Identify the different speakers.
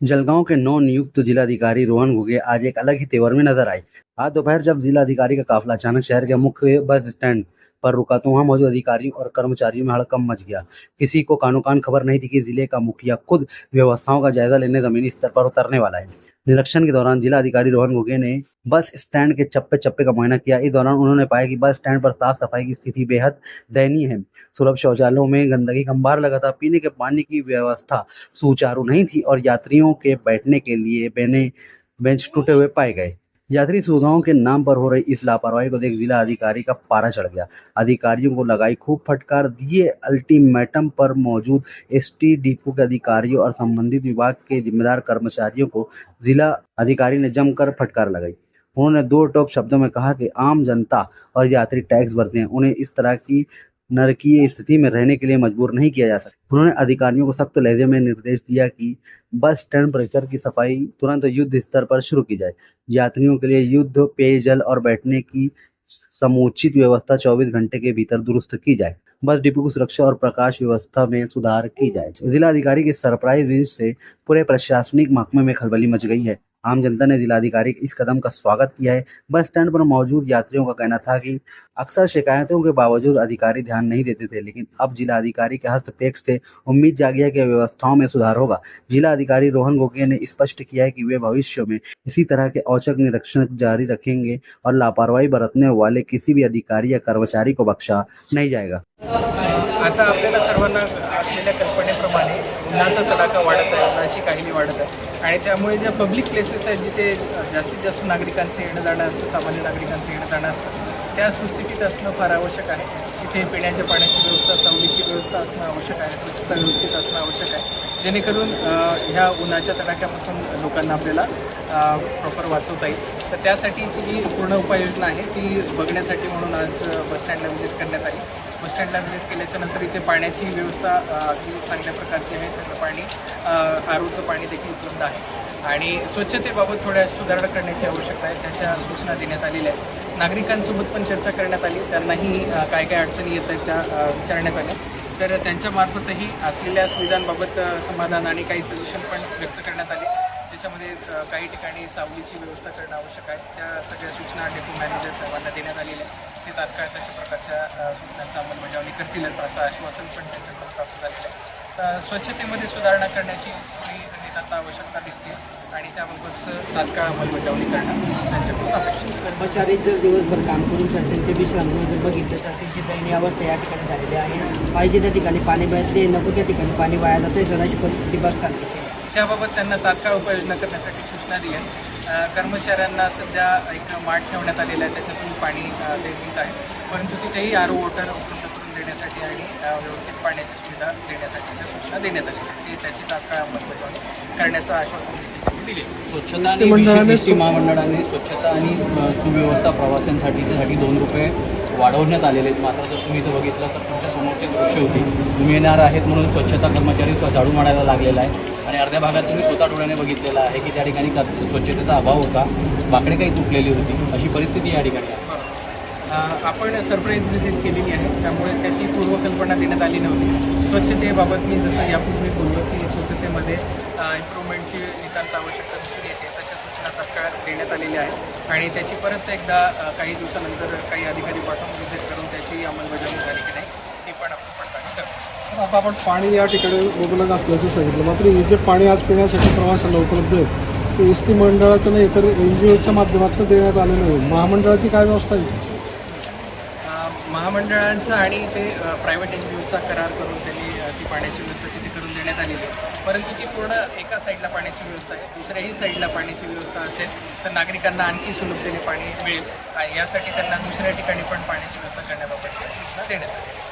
Speaker 1: जलगांव के नवनियुक्त जिलाधिकारी रोहन घुगे आज एक अलग ही तेवर में नजर आए। आज दोपहर जब जिलाधिकारी का काफिला अचानक शहर के मुख्य बस स्टैंड पर रुका तो वहां मौजूद अधिकारियों और कर्मचारियों में हड़कंप मच गया। किसी को कानो कान खबर नहीं थी कि जिले का मुखिया खुद व्यवस्थाओं का जायजा लेने जमीनी स्तर पर उतरने वाला है। निरीक्षण के दौरान जिलाधिकारी रोहन घुगे ने बस स्टैंड के चप्पे चप्पे का मुआयना किया। इस दौरान उन्होंने पाया कि बस स्टैंड पर साफ सफाई की स्थिति बेहद दयनीय है। सुलभ शौचालयों में गंदगी का अंबार लगा था। पीने के पानी की व्यवस्था सुचारू नहीं थी और यात्रियों के बैठने के लिए बेंच टूटे हुए पाए गए। यात्री सुविधाओं के नाम पर हो रही इस लापरवाही को देख जिला अधिकारी का पारा चढ़ गया। अधिकारियों को लगाई खूब फटकार। दिए अल्टीमेटम पर मौजूद एसटी डिपो के अधिकारियों और संबंधित विभाग के जिम्मेदार कर्मचारियों को जिला अधिकारी ने जमकर फटकार लगाई। उन्होंने दो टोक शब्दों में कहा कि आम जनता और यात्री टैक्स भरते हैं, उन्हें इस तरह की नारकीय स्थिति में रहने के लिए मजबूर नहीं किया जा सकता। उन्होंने अधिकारियों को सख्त लहजे में निर्देश दिया कि बस स्टैंड परिसर की सफाई तुरंत युद्ध स्तर पर शुरू की जाए। यात्रियों के लिए युद्ध पेयजल और बैठने की समुचित व्यवस्था 24 घंटे के भीतर दुरुस्त की जाए। बस डिपो की सुरक्षा और प्रकाश व्यवस्था में सुधार की जाए। जिला अधिकारी के सरप्राइज विजिट से पूरे प्रशासनिक महकमे में खलबली मच गई है। आम जनता ने जिलाधिकारी के इस कदम का स्वागत किया है। बस स्टैंड पर मौजूद यात्रियों का कहना था कि अक्सर शिकायतों के बावजूद अधिकारी ध्यान नहीं देते थे, लेकिन अब जिलाधिकारी के हस्तक्षेप से उम्मीद जागी है कि व्यवस्थाओं में सुधार होगा। जिला अधिकारी रोहन घुगे ने स्पष्ट किया है कि वे भविष्य में इसी तरह के औचक निरीक्षण जारी रखेंगे और लापरवाही बरतने वाले किसी भी अधिकारी या कर्मचारी को बख्शा नहीं जाएगा।
Speaker 2: आता आपल्याला सर्वांना असलेल्या कल्पनेप्रमाणे उन्हाचा तडाखा वाढत आहे, उन्हाची काहिली वाढत आहे आणि त्यामुळे ज्या पब्लिक प्लेसेस आहेत जिथे जास्तीत जास्त नागरिकांचं येणं जाणं असतं, सामान्य नागरिकांचं येणं जाणं असतं, त्या सुस्थितीत असणं फार आवश्यक आहे। तिथे पिण्याच्या पाण्याची व्यवस्था, सावलीची व्यवस्था असणं आवश्यक आहे, स्वच्छता व्यवस्थित असणं आवश्यक आहे, जेणेकरून ह्या उन्हाच्या तडाख्यापासून लोकांना आपल्याला प्रॉपर वाचवता येईल। तर त्यासाठीची जी पूर्ण उपाययोजना आहे ती बघण्यासाठी म्हणून आज बसस्टँडला व्हिजिट करण्यात आली। बसस्टँडला व्हिजिट केल्याच्या नंतर इथे पाण्याची व्यवस्था अगदी चांगल्या प्रकारची आहे। थंड पाणी, आरोचं पाणी देखील उपलब्ध आहे आणि स्वच्छतेबाबत थोड्या सुधारणा करण्याची आवश्यकता आहे, त्याच्या सूचना देण्यात आलेल्या आहेत। नागरिकांसोबत पण चर्चा करण्यात आली, त्यांनाही काय काय अडचणी येत आहेत त्या विचारण्यात आल्या। तर त्यांच्यामार्फतही असलेल्या सुविधांबाबत समाधान आणि काही सजेशन पण व्यक्त करण्यात आले, ज्याच्यामध्ये काही ठिकाणी सावलीची व्यवस्था करणं आवश्यक आहे। त्या सगळ्या सूचना डेपो मॅनेजर साहेबांना देण्यात आलेल्या आहेत। ते तात्काळ तशा प्रकारच्या सूचनांचा अंमलबजावणी करतीलच असं आश्वासन पण त्यांच्याकडून प्राप्त झालेलं आहे। स्वच्छतेमध्ये सुधारणा करण्याची थोडी नितांत आवश्यकता दिसते आणि त्याबाबतच तात्काळ अंमलबजावणी करणं त्यांच्याकडून अपेक्षित आहे।
Speaker 3: कर्मचारी जर दिवसभर काम करून जर त्यांचे विश्रांती जर बघितलं तर त्यांची दयनीय अवस्था या ठिकाणी झालेली आहे। पाहिजे त्या ठिकाणी पाणी मिळते, नको त्या ठिकाणी पाणी वाया जाते, जराशी परिस्थिती बघतात।
Speaker 2: त्याबाबत त्यांना तात्काळ उपाययोजना करण्यासाठी सूचना दिल्या आहेत। कर्मचाऱ्यांना सध्या एक माठ ठेवण्यात आलेला आहे, त्याच्यातून पाणी देण्यात आहे, परंतु तिथेही आरो वॉटर उपलब्ध करून देण्यासाठी आणि व्यवस्थित पाण्याची सुविधा देण्यासाठीच्या सूचना देण्यात आलेल्या आहेत। ते त्याची तात्काळ अंमलबजावणी करण्याचं आश्वासन देखील दिले।
Speaker 4: स्वच्छता महामंडळाने स्वच्छता आणि सुव्यवस्था प्रवाशांसाठी 2 रुपये वाढवण्यात आलेले आहेत। मात्र जर तुम्ही इथं बघितलं तर तुमच्या समोरची दृश्य होती, तुम्ही येणार आहेत म्हणून स्वच्छता कर्मचारी झाडू मारायला लागलेला आहे आणि अर्ध्या भागात तुम्ही स्वतः डोळ्याने बघितलेलं आहे की त्या ठिकाणी स्वच्छतेचा अभाव होता, बाकडे काही तुटलेली होती, अशी परिस्थिती या ठिकाणी आहे।
Speaker 2: आपण सरप्राईज व्हिजिट केलेली आहे, त्यामुळे त्याची पूर्वकल्पना देण्यात आली नव्हती। स्वच्छतेबाबत मी जसं यापूर्वी बोललो की स्वच्छतेमध्ये इम्प्रूव्हमेंटची नितांत आवश्यकता दिसून येते, तशा सूचना तात्काळ देण्यात आलेल्या आहेत आणि त्याची परत एकदा काही दिवसानंतर काही अधिकारी पाठवून व्हिजिट करून त्याची अंमलबजावणी झाली की नाही ती पण आपण पडताळणी करतो।
Speaker 5: आता आपण पाणी या ठिकाणी उपलब्ध असल्याचं सांगितलं, मात्र हे जे पाणी आज पिण्यासाठी प्रवाशांना उपलब्ध आहे ते एस टी मंडळाचं नाही तर NGOच्या माध्यमातून देण्यात आलेलं आहे। महामंडळाची काय व्यवस्था आहे?
Speaker 2: महामंडळांचा आणि ते प्रायव्हेट NGOचा करार करून त्यांनी ती पाण्याची व्यवस्था तिथे करून देण्यात आलेली आहे, परंतु ती पूर्ण एका साईडला पाण्याची व्यवस्था आहे, दुसऱ्याही साईडला पाण्याची व्यवस्था असेल तर नागरिकांना आणखी सुलभतेने पाणी मिळेल आणि यासाठी त्यांना दुसऱ्या ठिकाणी पण पाण्याची व्यवस्था करण्याबाबतची सूचना देण्यात आली आहे।